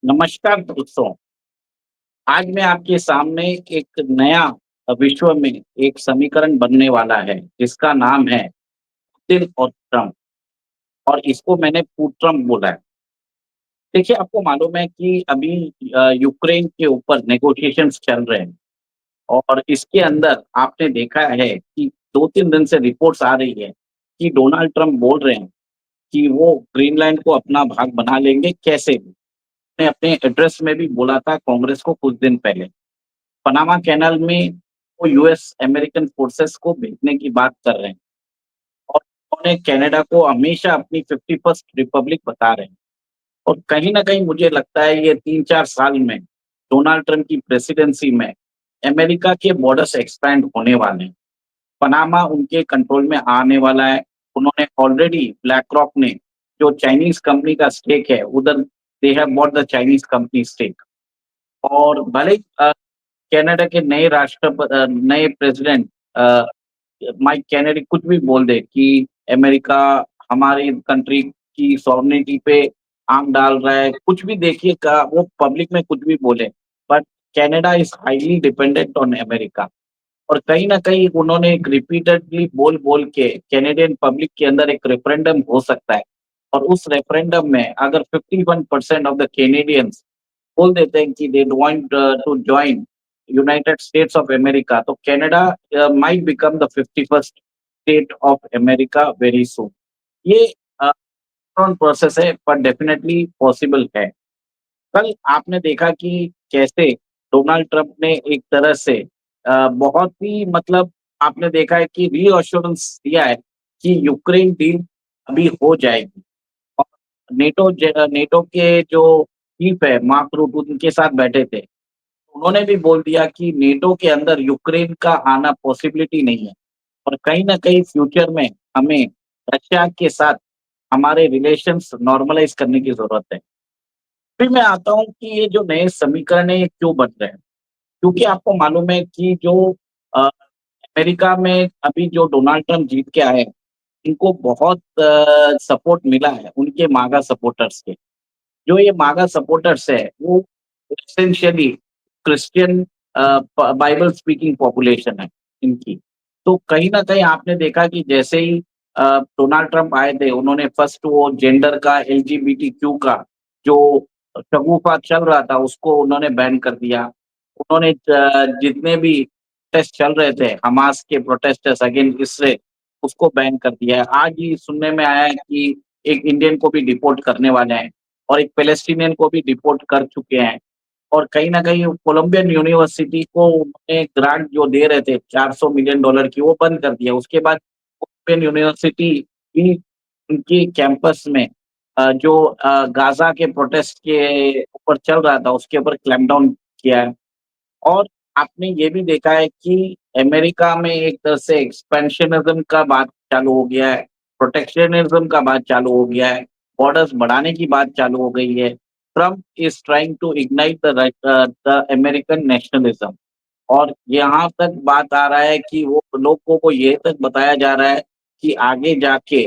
नमस्कार दोस्तों। आज मैं आपके सामने एक नया विश्व में एक समीकरण बनने वाला है, जिसका नाम है पुतिन और ट्रम्प। और इसको मैंने ट्रम्प बोला है। देखिए, आपको मालूम है कि अभी यूक्रेन के ऊपर नेगोशिएशंस चल रहे हैं और इसके अंदर आपने देखा है कि 2-3 दिन से रिपोर्ट्स आ रही है कि डोनाल्ड ट्रम्प बोल रहे हैं कि वो ग्रीनलैंड को अपना भाग बना लेंगे कैसे भी। उन्होंने अपने एड्रेस में भी बोला था कांग्रेस को कुछ दिन पहले। पनामा कैनाल में वो यूएस अमेरिकन फोर्सेस को भेजने की बात कर रहे हैं और उन्होंने कनाडा को हमेशा अपनी 51st रिपब्लिक बता रहे हैं। और कहीं न कहीं मुझे लगता है ये 3-4 साल में डोनाल्ड ट्रम्प की प्रेसिडेंसी में अमेरिका के बॉर्डर्स एक्सपैंड होने वाले हैं। पनामा उनके कंट्रोल में आने वाला है। उन्होंने ऑलरेडी ब्लैक रॉक ने जो चाइनीज़ कंपनी का स्टेक है उधर they have bought the Chinese company stake. और भले ही कनाडा के नए प्रेसिडेंट अ, माइक केनेडी कुछ भी बोल दे कि अमेरिका हमारी कंट्री की सॉवरेनिटी पे आँख डाल रहा है, कुछ भी देखिए का वो पब्लिक में कुछ भी बोले, but Canada is highly dependent on America. और कहीं न कहीं उन्होंने एक रिपीटेडली बोल-बोल के कैनेडियन पब्लिक के अंदर एक रेफरेंडम हो सकता है और उस रेफरेंडम में अगर 51% ऑफ द कैनेडियंस बोल देते हैं कि they want to join United States of America, तो Canada might become the 51st state of America very soon. ये प्रोसेस है पर डेफिनेटली पॉसिबल है। कल आपने देखा कि कैसे डोनाल्ड ट्रंप ने एक तरह से बहुत ही मतलब आपने देखा है कि रीअश्योरेंस दिया है कि यूक्रेन डील अभी हो जाएगी। और नेटो के जो चीफ है मार्क रूट उनके साथ बैठे थे। उन्होंने भी बोल दिया कि नेटो के अंदर यूक्रेन का आना पॉसिबिलिटी नहीं है और कहीं न कहीं फ्यूचर में हमें रशिया के साथ हमारे रिलेशंस नॉर्मलाइज़ करने की ज़रूरत है। फिर मैं आता हूँ कि ये जो नए समीकरण है ये क्यों बन रहे हैं? क्योंकि आपको मालूम है कि जो अमेरिका में अभी जो डोनाल्ड ट्रम्प जीत के आए हैं, इनको बहुत सपोर्ट मिला है उनके मागा सपोर्टर्स के। जो ये मागा सपोर्टर्स है, वो essentially Christian Bible speaking population है इनकी। तो कहीं न कहीं आपने देखा कि जैसे ही डोनाल्ड ट्रम्प आए थे, उन्होंने फर्स्ट वो जेंडर का एलजीबीटीक्यू का जो शगुफा चल रहा था, उसको उन्होंने बैन कर दिया। उन्होंने जितने भी प्रोटेस्ट चल रहे थे, हमास के प्रोटेस्टर्स अगेंस्ट इसराइल, उसको बैन कर दिया है। आज ही सुनने में आया है कि एक इंडियन को भी डिपोर्ट करने वाले हैं और एक पैलेस्टीनियन को भी डिपोर्ट कर चुके हैं। और कहीं न कहीं कोलंबियन यूनिवर्सिटी को उन्होंने ग्रांट जो दे रहे थे $400 मिलियन की, वो बंद कर दिया। उसके बाद कोलंबियन यूनिवर्सिटी भी उनके कैंपस में जो गाज़ा के प्रोटेस्ट के ऊपर चल रहा था, उसके ऊपर क्लैम्पडाउन किया है। और आपने ये भी देखा है कि अमेरिका में एक तरह से एक्सपेंशनिज़्म का बात चालू हो गया है, प्रोटेक्शनिज़्म का बात चालू हो गया है, बॉर्डर्स बढ़ाने की बात चालू हो गई है। Trump is trying to ignite the American nationalism. और यहाँ तक बात आ रहा है कि वो लोगों को ये तक बताया जा रहा है कि आगे जाके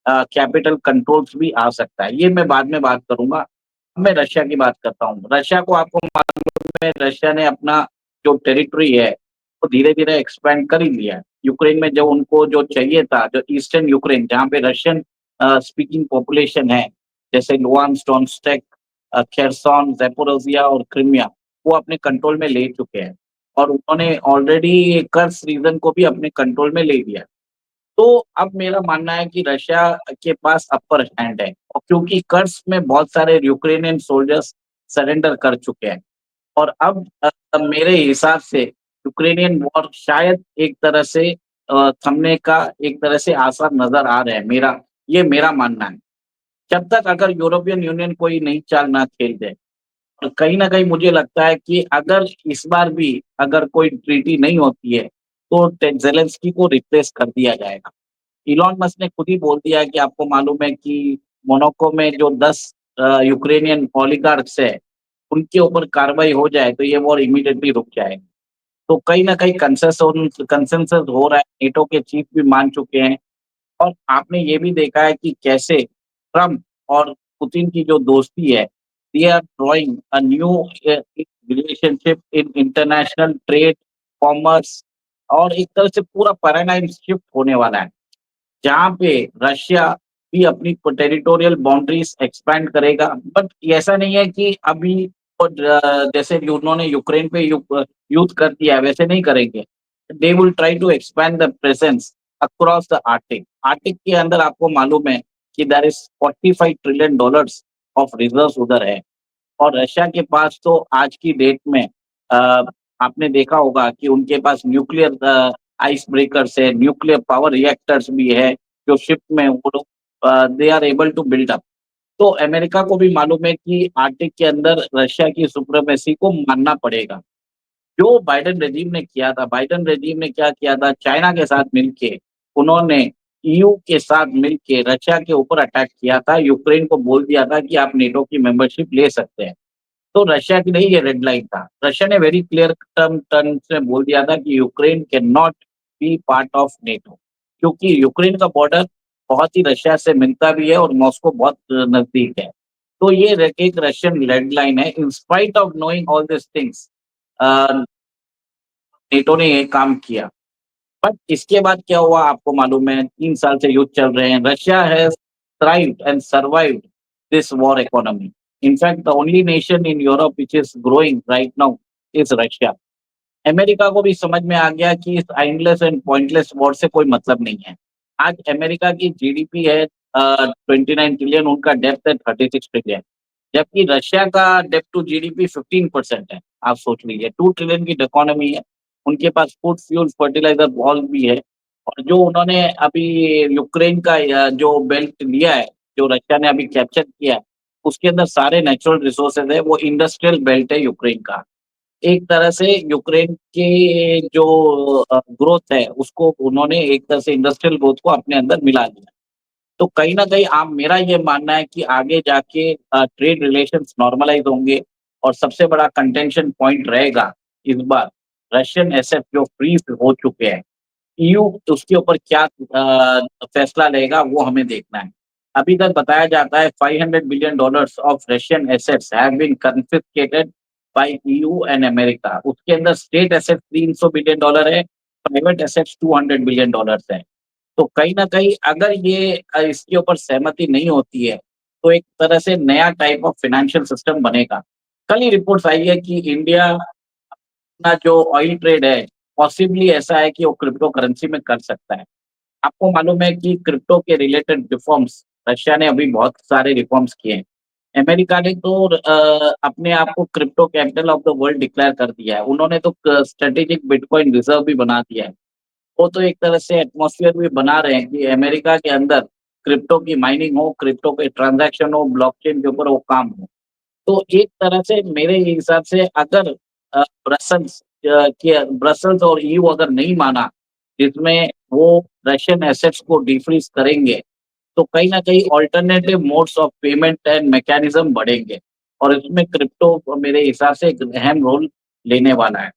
कैपिटल कंट्रोल्स भी आ सकता है। ये मैं बाद में बात करूँगा। अब मैं रशिया की बात करता हूँ। रशिया को आपको मालूम है रशिया ने अपना जो टेरिटरी है, वो धीरे-धीरे एक्सपैंड कर ही लिया है। यूक्रेन में जो उनको जो चाहिए था, जो ईस्टर्न यूक्रेन जहाँ पे रशियन स्पीकिंग पॉपुलेशन है, जैसे लुहांस्क, डोनेत्स्क, खेर्सोन, ज़ैपोरिज़िया और क्रिमिया, वो अपने कंट्रोल में ले चुके हैं। और उन्होंने ऑलरेडी कर्स रीजन को भी अपने कंट्रोल में ले लिया है। तो अब मेरा मानना है कि रशिया के पास अपर हैंड है और क्योंकि कर्स में बहुत सारे यूक्रेनियन सोल्जर्स सरेंडर कर चुके हैं और अब मेरे हिसाब से यूक्रेनियन वॉर शायद एक तरह से थमने का एक तरह से आसार नज़र आ रहे हैं। मेरा मानना है। जब तक अगर यूरोपियन यूनियन कोई नई चाल ना खेल दे, तो कहीं न कहीं मुझे लगता है कि अगर इस बार भी अगर कोई ट्रीटी नहीं होती है, तो ज़ेलेंस्की को रिप्लेस कर दिया जाएगा। इलॉन मस्क ने खुद ही बोल दिया है कि आपको मालूम है कि मोनाको में जो 10 यूक्रेनियन ओलिगार्क्स है, उनके ऊपर कार्रवाई हो जाए, तो ये वॉर इमीडिएटली रुक जाएगा। तो कहीं न कहीं कंसेंसस हो रहा है, नेटो के चीफ भी मान चुके हैं और आपने ये भी देखा है कि कैसे ट्रम्प और पुतिन की जो दोस्ती है they are drawing a new relationship in international trade, commerce और एक तरह से पूरा पैराडाइम शिफ्ट होने वाला है। जहाँ पे रशिया भी अपनी टेरिटोरियल बाउंड्रीज एक्सपैंड करेगा। बट ऐसा नहीं है कि अभी जैसे उन्होंने यूक्रेन पे युद्ध कर दिया है, वैसे नहीं करेंगे। They will try to expand the presence across the Arctic. Arctic के अंदर आपको मालूम है कि there is 45 trillion dollars of reserves उधर है। और रशिया के पास तो आज की डेट में अ, आपने देखा होगा कि उनके पास न्यूक्लियर आइस ब्रेकर्स है, न्यूक्लियर पावर रिएक्टर्स भी है, जो शिप में वो लोग they are able to build up. तो अमेरिका को भी मालूम है कि आर्टिक के अंदर रशिया की सुप्रीमेसी को मानना पड़ेगा। जो बाइडेन रेजिम ने किया था, बाइडेन रेजिम ने क्या किया था, चाइना के साथ मिलके उन्होंने ईयू के साथ मिलके रशिया के ऊपर अटैक किया था, यूक्रेन को बोल दिया था कि आप नेटो की मेंबरशिप ले सकते हैं। तो रशिया के लिए ये रेड लाइन था। रशिया ने वेरी क्लियर टर्म्स में बोल दिया था कि Ukraine can not be part of NATO, क्योंकि यूक्रेन का बॉर्डर बहुत ही रशिया से मिलता भी है और मॉस्को बहुत नजदीक है। तो ये एक रशियन रेड लाइन है। In spite of knowing all this things NATO ने ये काम किया। बट इसके बाद क्या हुआ आपको मालूम है, 3 साल से युद्ध चल रहे हैं। Russia has thrived and survived this war economy. In fact, the only nation in Europe which is growing right now is Russia. America को भी समझ में आ गया कि इस एंडलेस एंड पॉइंटलेस वॉर से कोई मतलब नहीं है। आज अमेरिका की जीडीपी है 29 ट्रिलियन, उनका डेब्ट है 36 ट्रिलियन, जबकि रशिया का डेब्ट टू जीडीपी 15% है। आप सोच लीजिए, 2 ट्रिलियन की इकोनॉमी है, उनके पास फूड, फ्यूल, फर्टिलाइज़र ऑल भी है। और जो उन्होंने अभी यूक्रेन का जो बेल्ट लिया है, जो रशिया ने अभी कैप्चर किया है, उसके अंदर सारे नेचुरल रिसोर्सेज़ है, वो इंडस्ट्रियल बेल्ट है यूक्रेन का। एक तरह से यूक्रेन के जो ग्रोथ है, उसको उन्होंने एक तरह से इंडस्ट्रियल ग्रोथ को अपने अंदर मिला लिया। तो कहीं न कहीं आप मेरा ये मानना है कि आगे जाके ट्रेड रिलेशंस नॉर्मलाइज़ होंगे और सबसे बड़ा कंटेंशन पॉइंट रहेगा इस बार रशियन एसेट जो फ्रीज़ हो चुके हैं। ईयू उसके ऊपर क्या फैसला लेगा वो हमें देखना है। अभी तक बताया जाता है $500 billion of Russian assets have been confiscated by EU and America. उसके अंदर स्टेट एसेट्स $300 बिलियन है, प्राइवेट एसेट्स $200 बिलियन है। तो कहीं न कहीं अगर ये इसके ऊपर सहमति नहीं होती है, तो एक तरह से नया टाइप ऑफ फाइनेंशियल सिस्टम बनेगा। कल ही रिपोर्ट्स आई है कि इंडिया अपना जो ऑयल ट्रेड है, पॉसिबली ऐसा है कि वो क्रिप्टो करेंसी में कर सकता है। आपको मालूम है कि क्रिप्टो के रिलेटेड रिफॉर्म्स रशिया ने अभी बहुत सारे रिफॉर्म्स किए हैं। अमेरिका ने तो अपने आप को crypto capital of the world declare कर दिया है। उन्होंने तो स्ट्रेटेजिक बिटकॉइन रिजर्व भी बना दिया है। वो तो एक तरह से एटमॉस्फेयर भी बना रहे हैं कि अमेरिका के अंदर क्रिप्टो की माइनिंग हो, क्रिप्टो के ट्रांज़ैक्शन हो, ब्लॉकचेन के ऊपर वो काम हो। तो एक तरह से मेरे हिसाब से अगर ब्रसेल्स और ईयू अगर नहीं माना, जिसमें वो रशियन एसेट्स को डिफ्रीज़ करेंगे, तो कहीं न कहीं alternative modes of payment and mechanism बढ़ेंगे और इसमें क्रिप्टो मेरे हिसाब से एक अहम रोल लेने वाला है।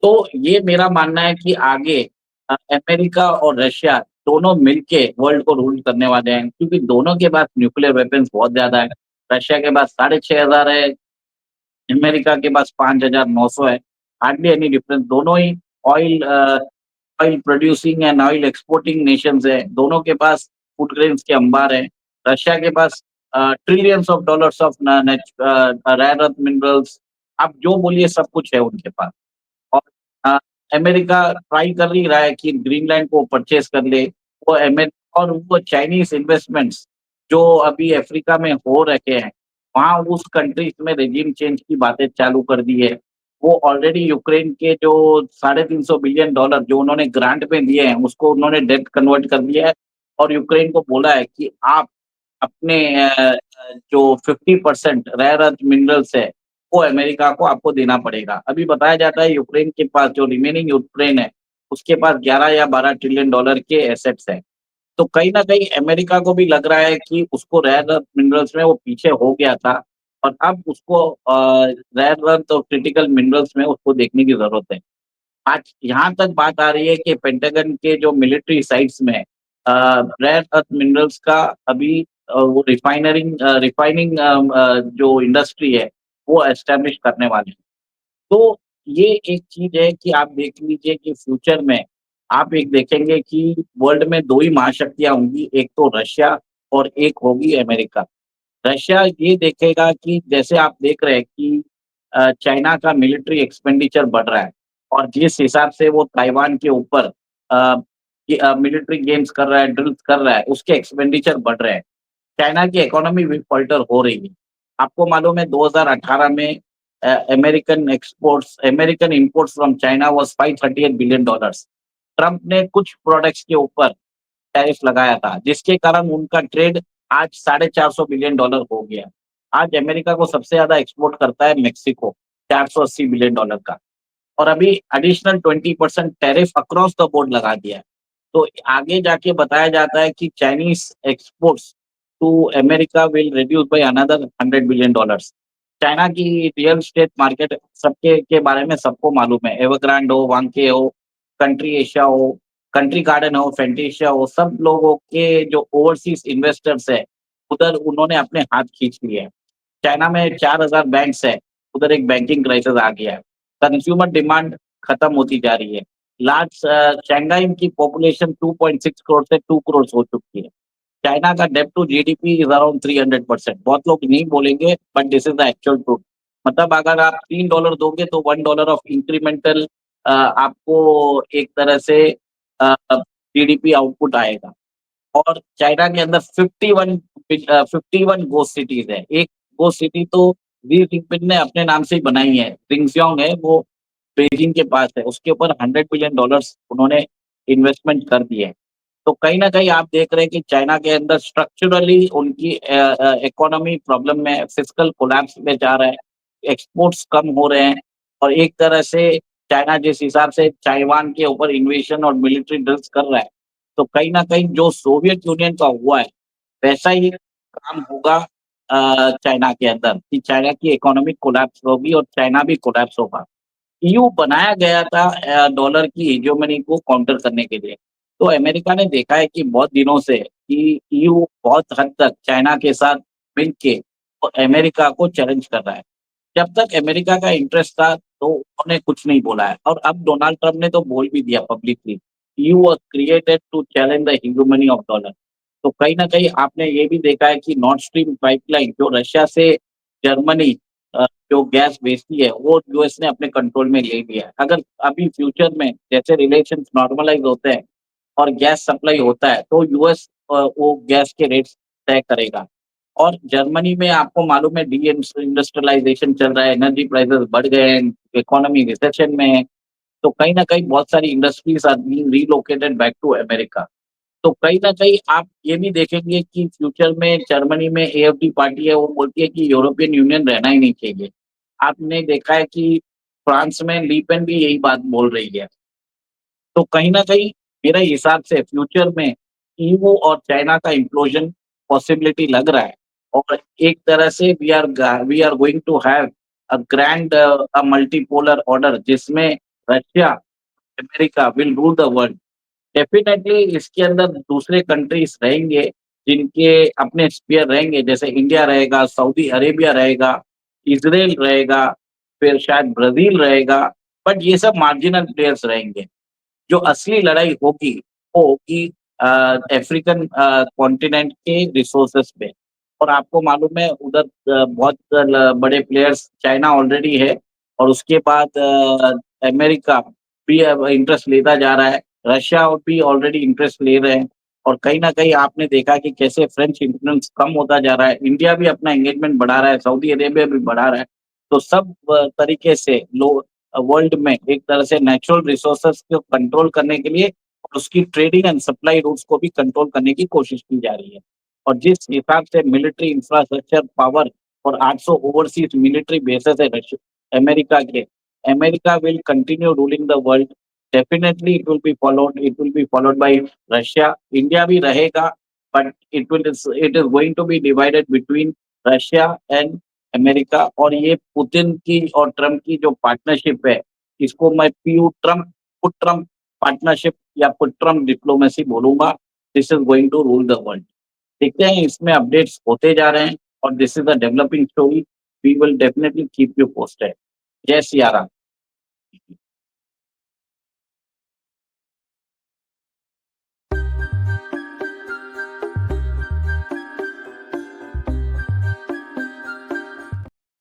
तो ये मेरा मानना है कि आगे अमेरिका और रशिया दोनों मिलके वर्ल्ड को रूल करने वाले हैं, क्योंकि दोनों के पास न्यूक्लियर वेपन्स बहुत ज़्यादा है। रशिया के पास 6500 है, अमेरिका के पास 5900 है। Hardly any difference. दोनों ही oil oil producing and oil exporting nations है। दोनों के पास फूड ग्रेन्स के अंबार हैं। रशिया के पास trillions of dollars of rare earth minerals, आप जो बोलिए सब कुछ है उनके पास। और अ, अमेरिका ट्राई कर ही रहा है कि ग्रीनलैंड को परचेज़ कर ले। वो अमे और वो चाइनीज़ इन्वेस्टमेंट्स जो अभी अफ्रीका में हो रखे हैं, वहाँ उस कंट्रीज़ में रेजिम चेंज की बातें चालू कर दी है। वो ऑलरेडी यूक्रेन के जो $350 बिलियन जो उन्होंने ग्रांट में दिए हैं, उसको उन्होंने डेब्ट कन्वर्ट कर दिया है और यूक्रेन को बोला है कि आप अपने जो 50% रेयर अर्थ मिनरल्स है, वो अमेरिका को आपको देना पड़ेगा। अभी बताया जाता है यूक्रेन के पास जो रिमेनिंग यूक्रेन है, उसके पास 11 या $12 ट्रिलियन के एसेट्स हैं। तो कहीं न कहीं अमेरिका को भी लग रहा है कि उसको रेयर अर्थ मिनरल्स में वो पीछे हो गया था और अब उसको रेयर अर्थ और क्रिटिकल मिनरल्स में उसको देखने की ज़रूरत है। आज यहाँ तक बात आ रही है कि पेंटागन के जो मिलिट्री साइट्स में रेयर अर्थ मिनरल्स का अभी वो रिफाइनिंग जो इंडस्ट्री है, वो एस्टेब्लिश करने वाले हैं। तो ये एक चीज़ है कि आप देख लीजिए कि फ्यूचर में आप एक देखेंगे कि वर्ल्ड में 2 ही महाशक्तियाँ होंगी, एक तो रशिया और एक होगी अमेरिका। रशिया ये देखेगा कि जैसे आप देख रहे हैं कि चाइना का मिलिट्री एक्सपेंडिचर बढ़ रहा है और जिस हिसाब से वो ताइवान के ऊपर मिलिट्री गेम्स कर रहा है, ड्रिल्स कर रहा है, उसके एक्सपेंडिचर बढ़ रहे हैं। चाइना की इकोनॉमी भी पलटर हो रही है। आपको मालूम है 2018 में American imports from China was $538 billion. Trump ने कुछ प्रोडक्ट्स के ऊपर टैरिफ लगाया था, जिसके कारण उनका ट्रेड आज $450 बिलियन हो गया। आज अमेरिका को सबसे ज़्यादा एक्सपोर्ट करता है मेक्सिको, $480 बिलियन का। और अभी additional 20% tariff across the board लगा दिया है। तो आगे जाके बताया जाता है कि Chinese exports to America will reduce by another $100 billion. China की रियल एस्टेट मार्केट सबके के बारे में सबको मालूम है। एवरग्रांड हो, वांके हो, कंट्री एशिया हो, कंट्री गार्डन हो, फैंटेशिया हो, सब लोगों के जो ओवरसीज़ इन्वेस्टर्स हैं, उधर उन्होंने अपने हाथ खींच लिए हैं। चाइना में 4000 बैंक्स है, उधर एक बैंकिंग क्राइसिस आ गया है। कंज्यूमर डिमांड खत्म होती जा रही है। शंघाई की पॉपुलेशन 2.6 करोड़ से 2 करोड़ हो चुकी है। चाइना का डेब्ट टू जीडीपी इज़ अराउंड 300%। बहुत लोग नहीं बोलेंगे but this is the actual truth. मतलब अगर आप $3 दोगे तो $1 ऑफ इंक्रीमेंटल आपको एक तरह से जीडीपी आउटपुट आएगा। और चाइना के अंदर 51 घोस्ट सिटीज़ है। एक घोस्ट सिटी तो शी जिनपिंग ने अपने नाम से ही बनाई है, जिंगजियांग है, वो बीजिंग के पास है, उसके ऊपर $100 बिलियन उन्होंने इन्वेस्टमेंट कर दिए हैं। तो कहीं न कहीं आप देख रहे हैं कि चाइना के अंदर स्ट्रक्चरली उनकी इकोनॉमी प्रॉब्लम में है, फिस्कल कोलैप्स में जा रहा है, एक्सपोर्ट्स कम हो रहे हैं और एक तरह से चाइना जिस हिसाब से ताइवान के ऊपर इन्वेशन और मिलिट्री ड्रिल्स कर रहा है, तो कहीं न कहीं जो सोवियत यूनियन का हुआ है, वैसा ही काम होगा चाइना के अंदर कि चाइना की इकोनॉमी कोलैप्स होगी और चाइना भी कोलैप्स होगा। ईयू बनाया गया था डॉलर की हेजेमनी को काउंटर करने के लिए। तो अमेरिका ने देखा है कि बहुत दिनों से कि ईयू बहुत हद तक चाइना के साथ मिलके और अमेरिका को चैलेंज कर रहा है। जब तक अमेरिका का इंटरेस्ट था तो उन्होंने कुछ नहीं बोला है और अब डोनाल्ड ट्रम्प ने तो बोल भी दिया publicly, EU was created to challenge the hegemony of dollar. तो कहीं न कहीं आपने ये भी देखा है कि नॉर्ड स्ट्रीम पाइपलाइन जो रशिया से जर्मनी जो गैस भेजती है, वो यूएस ने अपने कंट्रोल में ले लिया है। अगर अभी फ्यूचर में जैसे रिलेशंस नॉर्मलाइज़ होते हैं और गैस सप्लाई होता है, तो यूएस वो गैस के रेट्स तय करेगा। और जर्मनी में आपको मालूम है इंडस्ट्रियलाइज़ेशन चल रहा है, एनर्जी प्राइसेज़ बढ़ गए हैं, इकोनॉमी रिसेशन में है, तो कहीं न कहीं बहुत सारी industries are being relocated back to America. तो कहीं न कहीं आप ये भी देखेंगे कि फ्यूचर में जर्मनी में एएफडी पार्टी है, वो बोलती है कि यूरोपियन यूनियन रहना ही नहीं चाहिए। आपने देखा है कि फ्रांस में ली पेन भी यही बात बोल रही है। तो कहीं न कहीं मेरे हिसाब से फ्यूचर में ईयू और चाइना का इम्प्लोजन पॉसिबिलिटी लग रहा है और एक तरह से we are going to have a multipolar order जिसमें Russia, America will rule the world. Definitely इसके अंदर दूसरे कंट्रीज़ रहेंगे, जिनके अपने स्फीयर रहेंगे, जैसे इंडिया रहेगा, सऊदी अरेबिया रहेगा, इज़राइल रहेगा, फिर शायद ब्राज़ील रहेगा, बट ये सब मार्जिनल प्लेयर्स रहेंगे। जो असली लड़ाई होगी, वो होगी अफ्रीकन कॉन्टिनेंट के रिसोर्सेज़ पे। और आपको मालूम है उधर बहुत बड़े प्लेयर्स चाइना ऑलरेडी है और उसके बाद अमेरिका भी अब इंटरेस्ट लेता जा रहा है, रशिया भी ऑलरेडी इंटरेस्ट ले रहे हैं और कहीं न कहीं आपने देखा कि कैसे फ्रेंच इन्फ्लुएंस कम होता जा रहा है, इंडिया भी अपना एंगेजमेंट बढ़ा रहा है, सऊदी अरेबिया भी बढ़ा रहा है। तो सब तरीके से वर्ल्ड में एक तरह से नेचुरल रिसोर्सेज़ को कंट्रोल करने के लिए और उसकी ट्रेडिंग एंड सप्लाई रूट्स को भी कंट्रोल करने की कोशिश की जा रही है। और जिस हिसाब से मिलिट्री इंफ्रास्ट्रक्चर पावर और 800 ओवरसीज़ मिलिट्री बेसेस है अमेरिका के, America will continue ruling the world. Definitely it will be followed by Russia. India भी रहेगा but it is going to be divided between Russia and America और ये Putin की और Trump की जो पार्टनरशिप है, इसको मैं पुट ट्रम्प पार्टनरशिप या पुट ट्रम्प डिप्लोमेसी बोलूँगा। This is going to rule the world. देखते हैं इसमें अपडेट्स होते जा रहे हैं और this is a developing story. We will definitely keep you posted. जय सिया राम।